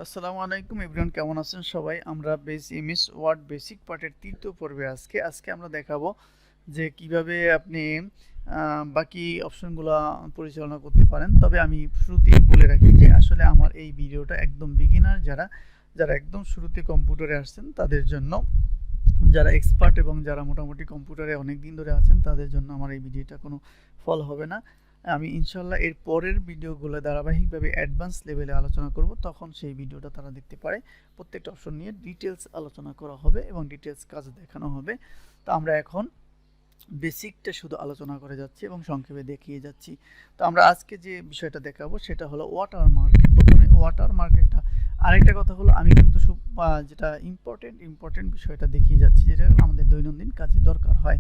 আসসালামু আলাইকুম এভরিওয়ান, কেমন আছেন সবাই? আমরা এমএস ওয়ার্ড বেসিক পার্টের তৃতীয় পর্বে আজকে আমরা দেখাবো যে কিভাবে আপনি বাকি অপশনগুলো পরিচালনা করতে পারেন। তবে আমি শুরুতেই বলে রাখি যে আসলে আমার এই ভিডিওটা একদম বিগিনার, যারা একদম শুরুতে কম্পিউটারে আসছেন তাদের জন্য, যারা এক্সপার্ট এবং যারা মোটামুটি কম্পিউটারে অনেক দিন ধরে আছেন তাদের জন্য আমার এই ভিডিওটা কোনো ফল হবে না। আমি ইনশাল্লাহ এর পরের ভিডিওগুলো ধারাবাহিকভাবে অ্যাডভান্স লেভেলে আলোচনা করব, তখন সেই ভিডিওটা তারা দেখতে পারে। প্রত্যেকটা অপশন নিয়ে ডিটেলস আলোচনা করা হবে এবং ডিটেলস কাজ দেখানো হবে। তো আমরা এখন বেসিকটা শুধু আলোচনা করে যাচ্ছি এবং সংক্ষেপে দেখিয়ে যাচ্ছি। তো আমরা আজকে যে বিষয়টা দেখাবো সেটা হলো ওয়াটারমার্ক। প্রথমে ওয়াটারমার্ক আরেকটা কথা হলো, আমি কিন্তু যেটা ইম্পর্টেন্ট বিষয়টা দেখিয়ে যাচ্ছি, যেটা আমাদের দৈনন্দিন কাজে দরকার হয়।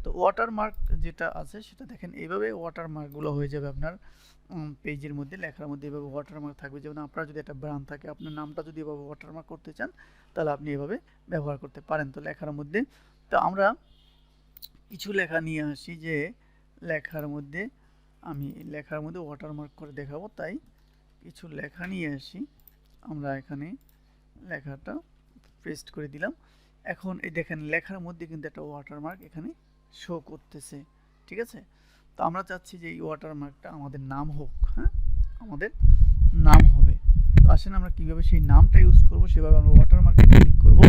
তো ওয়াটারমার্ক যেটা আছে সেটা দেখেন, এইভাবে ওয়াটারমার্কগুলো হয়ে যাবে আপনার পেজের মধ্যে, লেখার মধ্যে এভাবে ওয়াটারমার্ক থাকবে। যেমন আপনার যদি একটা ব্র্যান্ড থাকে, আপনার নামটা যদি এভাবে ওয়াটারমার্ক করতে চান তাহলে আপনি এভাবে ব্যবহার করতে পারেন। তো লেখার মধ্যে তো আমরা কিছু লেখা নিয়ে আসি, যে আমি লেখার মধ্যে ওয়াটারমার্ক করে দেখাবো, তাই কিছু লেখা নিয়ে আসি। আমরা এখানে লেখাটা পেস্ট করে দিলাম। এখন এই দেখেন লেখার মধ্যে কিন্তু একটা ওয়াটারমার্ক এখানে শো করতেছে, ঠিক আছে? তো আমরা চাচ্ছি যে এই ওয়াটারমার্কটা আমাদের নাম হোক, হ্যাঁ, আমাদের নাম হবে। তো আসেন আমরা কীভাবে সেই নামটা ইউজ করব সেভাবে আমরা ওয়াটারমার্কে ক্লিক করব।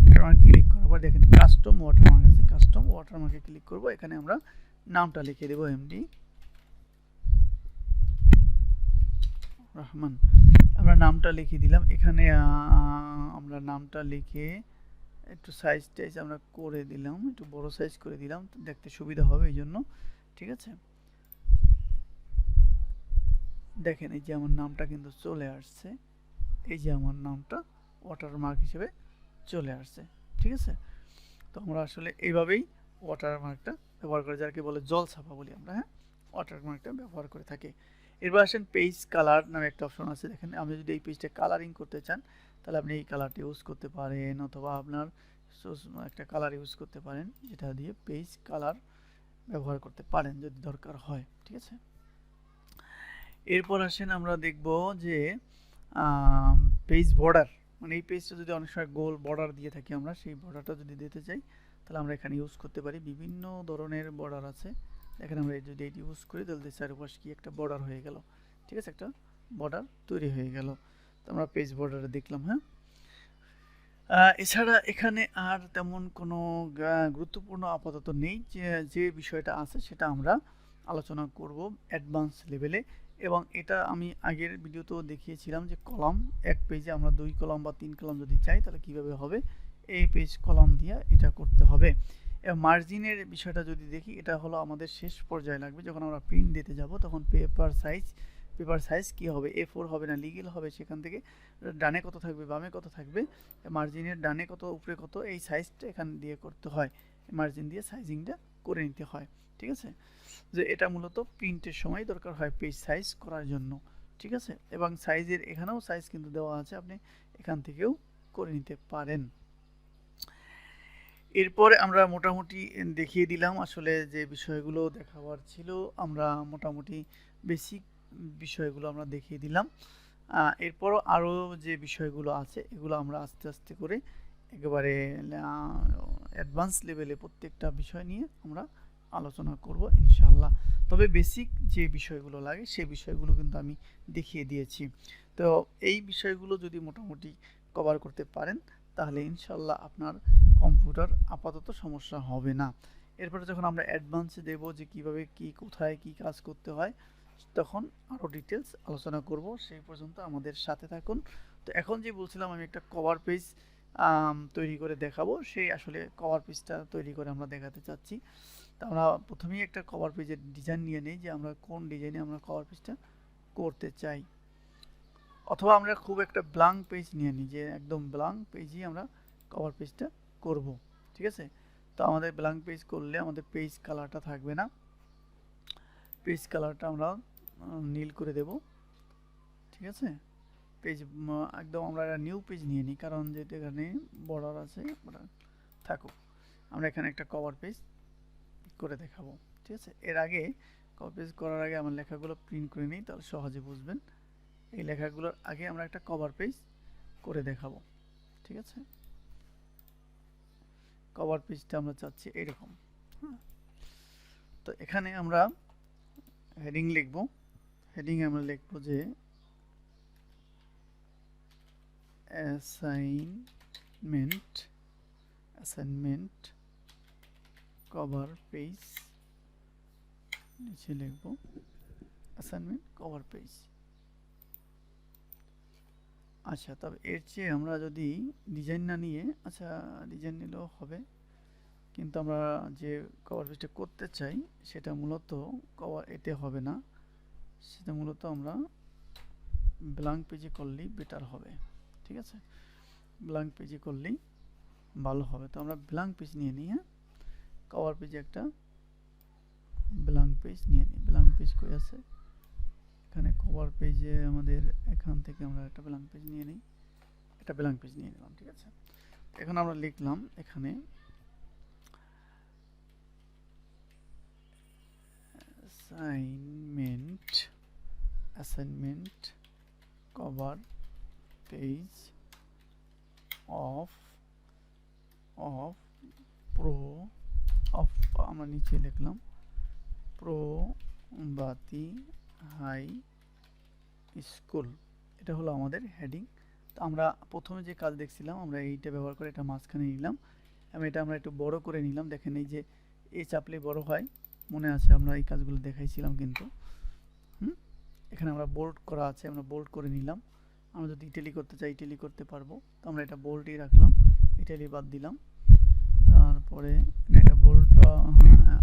ওয়াটারমার্ক ক্লিক করার পর দেখেন কাস্টম ওয়াটারমার্ক আছে, কাস্টম ওয়াটারমার্কে ক্লিক করব। এখানে আমরা নামটা লিখে দেব এমডি রহমান। আমরা নামটা লিখে দিলাম। এখানে আমরা নামটা লিখে একটু সাইজ আমরা করে দিলাম, একটু বড় সাইজ করে দিলাম, দেখতে সুবিধা হবে এই জন্য, ঠিক আছে? দেখেন এই যে আমার নামটা কিন্তু চলে আসছে, এই যে আমার নামটা ওয়াটারমার্ক হিসেবে চলে আসছে, ঠিক আছে? তো আমরা আসলে এইভাবেই ওয়াটারমার্কটা ব্যবহার করে, যাকে বলে জল ছাপা বলি আমরা, হ্যাঁ, ওয়াটারমার্কটা ব্যবহার করে থাকি। এরপর আসেন পেজ কালার নামে একটা অপশন আছে। দেখেন আপনি যদি এই পেজটা কালারিং করতে চান তাহলে আপনি এই কালারটা ইউজ করতে পারেন, অথবা আপনার একটা কালার ইউজ করতে পারেন, যেটা দিয়ে পেজ কালার ব্যবহার করতে পারেন যদি দরকার হয়, ঠিক আছে? এরপর আসেন আমরা দেখব যে পেজ বর্ডার, মানে এই পেজটা যদি অনেক সময় গোল বর্ডার দিয়ে থাকি, আমরা সেই বর্ডারটা যদি দিতে চাই তাহলে আমরা এখানে ইউজ করতে পারি। বিভিন্ন ধরনের বর্ডার আছে। এখানে আমরা যদি এটি ইউজ করি তাহলে চারপাশে কি একটা বর্ডার হয়ে গেল, ঠিক আছে? একটা বর্ডার তৈরি হয়ে গেল। তো আমরা পেজ বর্ডারে দেখলাম, হ্যাঁ। এছাড়া এখানে আর তেমন কোনো গুরুত্বপূর্ণ আপাতত নেই। যে বিষয়টা আছে সেটা আমরা আলোচনা করব অ্যাডভান্স লেভেলে। এবং এটা আমি আগের ভিডিওতেও দেখিয়েছিলাম যে কলাম, এক পেজে আমরা 2 কলাম বা 3 কলাম যদি চাই তাহলে কিভাবে হবে, এই পেজ কলাম দিয়ে এটা করতে হবে। মার্জিনের বিষয়টা যদি দেখি, এটা হলো আমাদের শেষ পর্যায়ে লাগবে, যখন আমরা প্রিন্ট দিতে যাব তখন পেপার সাইজ কি হবে, A4 হবে না লিগেল হবে, সেখান থেকে ডানে কত থাকবে বামে কত থাকবে, মার্জিনের ডানে কত উপরে কত, এই সাইজটা এখান দিয়ে করতে হয়, মার্জিন দিয়ে সাইজিংটা করে নিতে হয়, ঠিক আছে? যে এটা মূলত প্রিন্টের সময় দরকার হয় পেজ সাইজ করার জন্য, ঠিক আছে? এবং সাইজের এখানেও সাইজ কিন্তু দেওয়া আছে, আপনি এখান থেকেও করে নিতে পারেন। এরপরে আমরা মোটামুটি দেখিয়ে দিলাম আসলে যে বিষয়গুলো দেখাবার ছিল, আমরা মোটামুটি বেসিক বিষয়গুলো আমরা দেখিয়ে দিলাম। এরপরও আরও যে বিষয়গুলো আছে এগুলো আমরা আস্তে আস্তে করে একেবারে অ্যাডভান্স লেভেলে প্রত্যেকটা বিষয় নিয়ে আমরা আলোচনা করব ইনশাল্লাহ। তবে বেসিক যে বিষয়গুলো লাগে সেই বিষয়গুলো কিন্তু আমি দেখিয়ে দিয়েছি। তো এই বিষয়গুলো যদি মোটামুটি কভার করতে পারেন তাহলে ইনশাল্লাহ আপনার কম্পিউটার আপাতত সমস্যা হবে না। এরপরে যখন আমরা অ্যাডভান্সে দেব যে কিভাবে কি কোথায় কি কাজ করতে হয়, তখন আরও ডিটেলস আলোচনা করব। সেই পর্যন্ত আমাদের সাথে থাকুন। তো এখন যে বলছিলাম আমি একটা কভার পেজ তৈরি করে দেখাবো, সেই আসলে কভার পেজটা তৈরি করে আমরা দেখাতে চাচ্ছি। তো আমরা প্রথমেই একটা কভার পেজের ডিজাইন নিয়ে নিই, যে আমরা কোন ডিজাইনে আমরা কভার পেজটা করতে চাই, অথবা আমরা খুব একটা ব্ল্যাঙ্ক পেজ নিয়ে নিই, যে একদম ব্ল্যাঙ্ক পেজই আমরা কভার পেজটা করব, ঠিক আছে? তো আমাদের ব্ল্যাঙ্ক পেজ করলে আমাদের পেজ কালারটা থাকবে না, পেজ কালারটা আমরা নীল করে দেব, ঠিক আছে? পেজ একদম আমরা নিউ পেজ নিয়ে নিই, কারণ যেহেতু এখানে বর্ডার আছে, বর্ডার থাকুক। আমরা এখানে একটা কভার পেজ করে দেখাবো। ঠিক আছে, এর আগে কভার পেজ করার আগে আমার লেখাগুলো প্রিন্ট করে নিই, তাহলে সহজে বুঝবেন। এই লেখাগুলোর আগে আমরা একটা কভার পেজ করে দেখাবো। ঠিক আছে, কভার পেজটা আমরা চাচ্ছি এইরকম। হ্যাঁ, তো এখানে আমরা হেডিং লিখব। হেডিং আমরা লিখব যে অ্যাসাইনমেন্ট কভার পেজ, নিচে লিখব অ্যাসাইনমেন্ট কভার পেজ। আচ্ছা, তবে এর চেয়ে আমরা যদি ডিজাইন না নিয়ে, আচ্ছা ডিজাইন নিলেও হবে, কিন্তু আমরা যে কভার পেজটা করতে চাই সেটা মূলত কভার এতে হবে না, সেটা মূলত আমরা ব্ল্যাঙ্ক পেজে করলেই বেটার হবে। ঠিক আছে, ব্ল্যাঙ্ক পেজে করলেই ভালো হবে। তো আমরা ব্ল্যাঙ্ক পেজ নিয়ে নিই। হ্যাঁ, কভার পেজে একটা ব্ল্যাঙ্ক পেজ নিয়ে নিই। ব্ল্যাঙ্ক পেজ কই আছে? এখানে কভার পেজে আমাদের এখান থেকে আমরা একটা ব্ল্যাঙ্ক পেজ নিয়ে নিই। একটা ব্ল্যাঙ্ক পেজ নিয়ে নিলাম। ঠিক আছে, এখন আমরা লিখলাম এখানে assignment cover page of pro of, আমরা নিচে লিখলাম প্রভাতী হাই স্কুল। এটা হলো আমাদের হেডিং। তো আমরা প্রথমে যে কাজ দেখছিলাম, আমরা এইটা ব্যবহার করে এটা মাঝখানে নিলাম এবং এটা আমরা একটু বড় করে নিলাম। দেখেন এই যে এই চাপলে বড় হয়, মনে আছে আমরা এই কাজগুলো দেখাইছিলাম কিন্তু। এখানে আমরা বোল্ড করা আছে, আমরা বোল্ড করে নিলাম। আমরা যদি ইটালি করতে চাই ইটালি করতে পারবো, তো আমরা এটা বোল্ডই রাখলাম, ইটালি বাদ দিলাম। তারপরে এটা বোল্ড,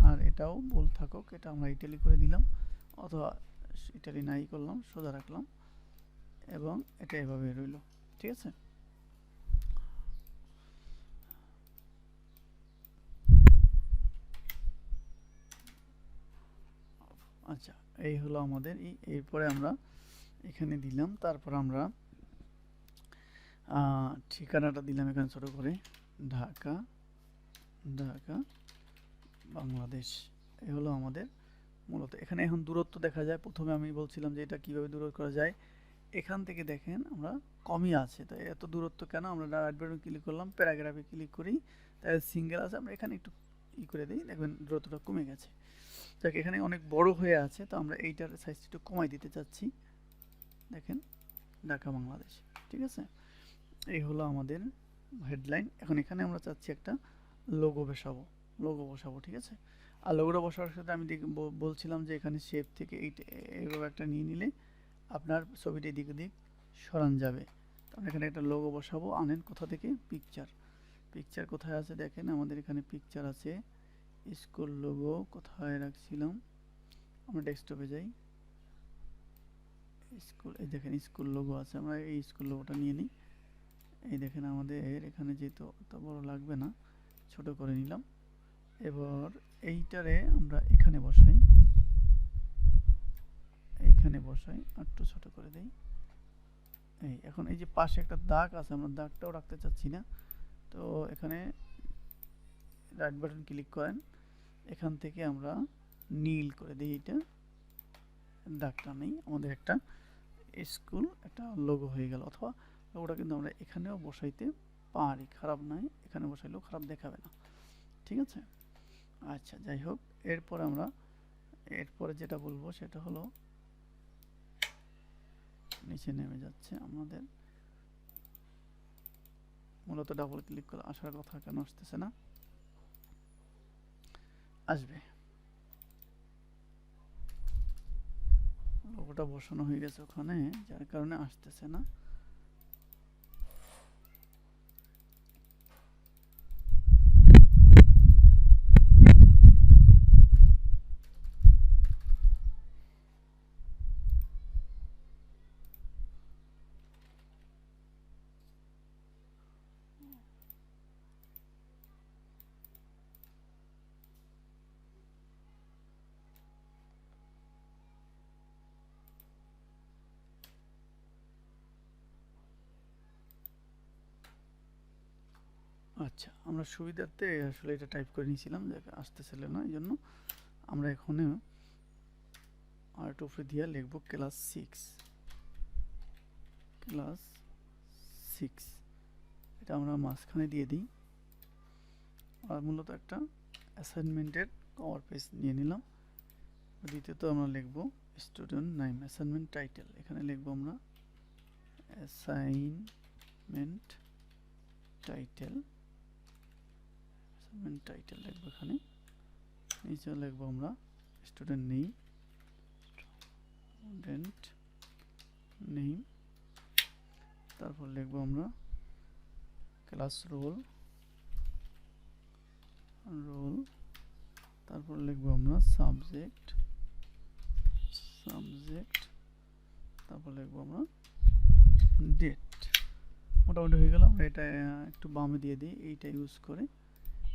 আর এটাও বোল্ড থাকুক, এটা আমরা ইটালি করে দিলাম, অথবা ইটালি নাই করলাম, সোজা রাখলাম এবং এটা এভাবে রইল। ঠিক আছে, আচ্ছা এই হলো আমাদের এরপরে আমরা এখানে দিলাম। তারপর আমরা ঠিকানাটা দিলাম এখানে ছোট করে, ঢাকা বাংলাদেশ। এই হলো আমাদের মূলত। এখানে এখন দূরত্ব দেখা যায়। প্রথমে আমি বলছিলাম যে এটা কিভাবে দূরত্ব করা যায়, এখান থেকে দেখেন আমরা কমই আছে, তো এত দূরত্ব কেন? আমরা রাইট বাটন ক্লিক করলাম, প্যারাগ্রাফে ক্লিক করি, তাই সিঙ্গেল আছে, আমরা এখানে একটু করে দিই, দেখবেন দূরত্বটা কমে গেছে। যাক, এখানে অনেক বড় হয়ে আছে, তো আমরা এইটার সাইজটা একটু কমাই দিতে চাচ্ছি। দেখেন, ঢাকা বাংলাদেশ। ঠিক আছে, এই হলো আমাদের হেডলাইন। এখন এখানে আমরা চাচ্ছি একটা লোগো বসাবো। ঠিক আছে, আর লোগোটা বসার সাথে আমি বলছিলাম যে এখানে শেপ থেকে এইভাবে একটা নিয়ে নিলে আপনার ছবিটা এদিক ওদিক সরান যাবে। তো আমরা এখানে একটা লোগো বসাবো। আনেন কোথা থেকে? পিকচার কোথায় আছে দেখেন, আমাদের এখানে পিকচার আছে। স্কুল লোগো কোথায় রাখছিলাম? আমরা ডেস্কটপে যাই, স্কুল, এই দেখেন স্কুল লোগো আছে, আমরা এই স্কুল লোগোটা নিয়ে নিই। এই দেখেন আমাদের এখানে যেহেতু অত বড় লাগবে না, ছোট করে নিলাম। এবার এইটারে আমরা এখানে বসাই, আর একটু ছোট করে দেই। এই এখন এই যে পাশে একটা দাগ আছে, আমরা দাগটাও রাখতে চাচ্ছি না, তো এখানে রাইট বাটন ক্লিক করেন, এখান থেকে আমরা নীল করে দিই, এটা দাগটা নেই, আমাদের একটা স্কুল একটা লোগো হয়ে গেল। অথবা লোগোটা কিন্তু আমরা এখানেও বসাইতে পারি, খারাপ নয়, এখানে বসাইলেও খারাপ দেখাবে না। ঠিক আছে, আচ্ছা যাই হোক, এরপরে যেটা বলবো সেটা হলো, নিচে নেমে যাচ্ছে আমাদের, মূলত ডাবল ক্লিক করে আসার কথা, কেন আসতেছে না? আসবে, লোগোটা বসানো হয়ে গেছে ওখানে, যার কারণে আসতেছে না। আচ্ছা, আমরা সুবিধার্থে আসলে এটা টাইপ করে নিয়েছিলাম যে আসতেছিল না, এই জন্য আমরা এখানে আর উপরে দিয়ে লিখব ক্লাস 6 এটা আমরা মাঝখানে দিয়ে দিই। আর মূলত একটা অ্যাসাইনমেন্টের কভার পেজ নিয়ে নিলাম। দ্বিতীয়ত আমরা লিখব স্টুডেন্ট নেম, অ্যাসাইনমেন্ট টাইটেল, এখানে লিখব আমরা অ্যাসাইনমেন্ট টাইটেল লিখব এখানে। নিচে লিখব আমরা স্টুডেন্ট নেম, তারপর লিখব আমরা ক্লাস রোল, তারপর লিখব আমরা সাবজেক্ট, তারপর লিখব আমরা ডেট। মোটামুটি হয়ে গেল। আমরা এটা একটু বামে দিয়ে দিই এইটা ইউজ করে।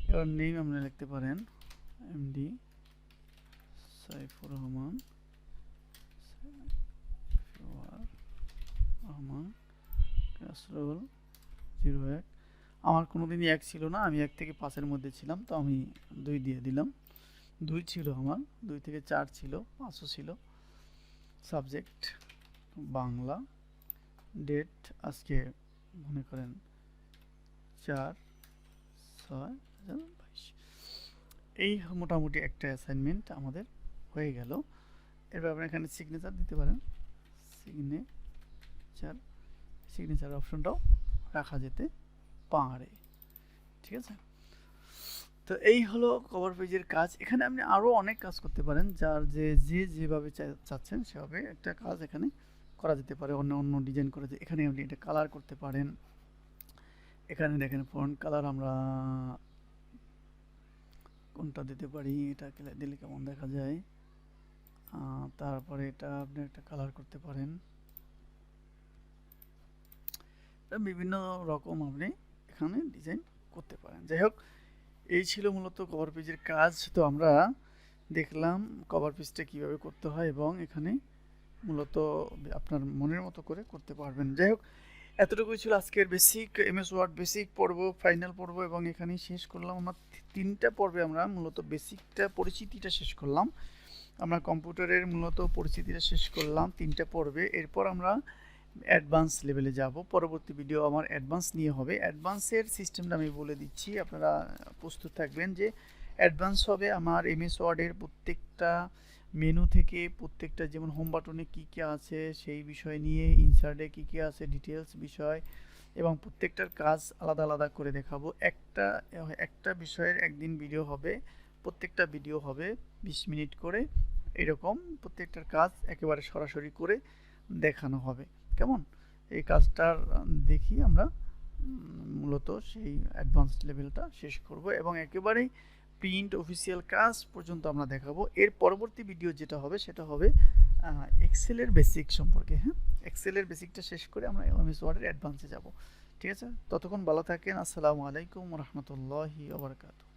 এবার নেম আমরা লিখতে পারেন MD Saifur Rahman, class roll 01। আমার কোনোদিনই 1 ছিল না, আমি 1 থেকে 5-এর মধ্যে ছিলাম, তো আমি 2 দিয়ে দিলাম। 2 ছিল আমার, 2 থেকে 4 ছিল, 5ও ছিল। সাবজেক্ট বাংলা, ডেট আজকে মনে করেন 4/6/2022। এই মোটামুটি একটা অ্যাসাইনমেন্ট আমাদের হয়ে গেল। এরপর আপনি এখানে সিগনেচার দিতে পারেন, সিগনেচার অপশনটাও রাখা যেতে পারে। ঠিক আছে, তো এই হলো কভার পেজের কাজ। এখানে আপনি আরও অনেক কাজ করতে পারেন, যার যেভাবে চাচ্ছেন সেভাবে একটা কাজ এখানে করা যেতে পারে। অন্য ডিজাইন করে এখানে আপনি এটা কালার করতে পারেন। এখানে দেখেন ফন্ট কালার আমরা কোনটা দিতে পারি, এটা দিলে কেমন দেখা যায়। তারপরে এটা আপনি একটা কালার করতে পারেন, বিভিন্ন রকম আপনি এখানে ডিজাইন করতে পারেন। যাই হোক, এই ছিল মূলত কভার পেজের কাজ। তো আমরা দেখলাম কভার পেজটা কীভাবে করতে হয় এবং এখানে মূলত আপনার মনের মতো করে করতে পারবেন। যাই হোক, এতটুকুই ছিল আজকের বেসিক এমএস ওয়ার্ড বেসিক পর্ব, ফাইনাল পর্ব, এবং এখানেই শেষ করলাম। আমরা 3টা পর্বে আমরা মূলত বেসিকটা পরিচিতিটা শেষ করলাম, আমরা কম্পিউটারের মূলত পরিচিতিটা শেষ করলাম 3টা পর্বে। এরপর আমরা অ্যাডভান্স লেভেলে যাব। পরবর্তী ভিডিও আমার অ্যাডভান্স নিয়ে হবে। অ্যাডভান্সের সিস্টেমটা আমি বলে দিচ্ছি, আপনারা প্রস্তুত থাকবেন যে অ্যাডভান্স হবে আমার এমএস ওয়ার্ডের প্রত্যেকটা মেনু থেকে, প্রত্যেকটা যেমন হোম বাটনে কী কী আছে সেই বিষয় নিয়ে, ইনসার্টে কী কী আছে ডিটেলস বিষয়, এবং প্রত্যেকটার কাজ আলাদা আলাদা করে দেখাবো। একটা বিষয়ের একদিন ভিডিও হবে, প্রত্যেকটা ভিডিও হবে 20 মিনিট করে, এরকম প্রত্যেকটার কাজ একেবারে সরাসরি করে দেখানো হবে। কেমন, এই কাজটার দেখি আমরা মূলত সেই অ্যাডভান্স লেভেলটা শেষ করব এবং একেবারেই প্রিন্ট অফিসিয়াল কাজ পর্যন্ত আমরা দেখাবো। এর পরবর্তী ভিডিও যেটা হবে সেটা হবে এক্সেলের বেসিক সম্পর্কে। হ্যাঁ, এক্সেলের বেসিকটা শেষ করে আমরা এমএস ওয়ার্ডের অ্যাডভান্সে যাব। ঠিক আছে, ততক্ষণ ভালো থাকেন। আসসালামু আলাইকুম ওয়া রাহমাতুল্লাহি ওয়া বারাকাতুহু।